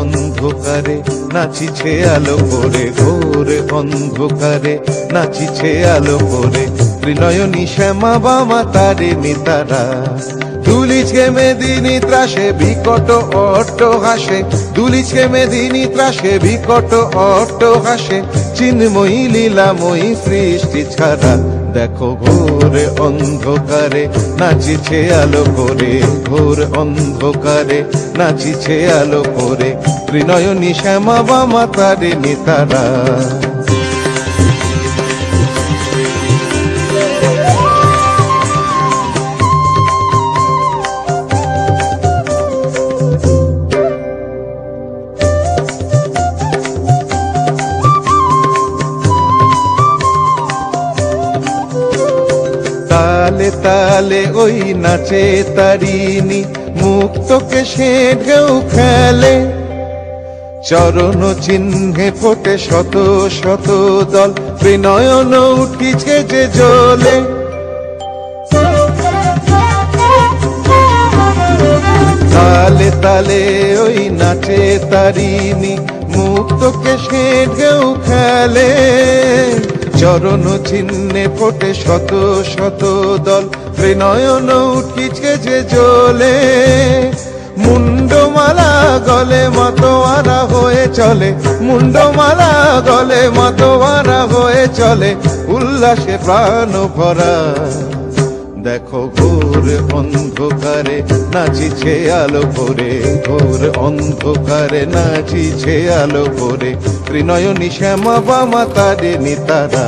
অন্ধকারে নাচিছে আলো করে, ঘোর অন্ধকারে নাচিছে আলো করে, ত্রিনয়নী শ্যামা বামা তারিণী তারা। দুলিছে মেদিনী ত্রাসে বিকট অট্ট হাসে, দুলিছে মেদিনী ত্রাসে বিকট অট্ট হাসে, চিন্ময়ী লীলাময়ী সৃষ্টি ছাড়া। দেখো ঘোর অন্ধকারে নাচিছে আলো করে, ঘোর অন্ধকারে নাচিছে আলো করে, ত্রিনয়নী শ্যামা বামা তারিণী তারা। তালে তালে ওই নাচে তারিণী, মুক্তকে সে ঢেউ খেলে, চরণ চিহ্নে ফোটে শত শত দল, ত্রিনয়ন উঠিছে যে জ্বলে। তালে তালে ওই নাচে তারিণী, মুক্তকে সে ঢেউ খেলে, চরণ চিহ্নে ফোটে শত শত দল, ত্রিনয়ন উঠিছে যে জ্বলে। মুন্ডমালা গলে মাতোয়ারা হয়ে চলে, মুন্ডমালা গলে মাতোয়ারা হয়ে চলে, উল্লাসে প্রাণ ভরা। দেখো ঘোর অন্ধকারে নাচিছে আলো করে, ঘোর অন্ধকারে নাচিছে আলো করে, ত্রিনয়নী শ্যামা বামা তারিণী তারা।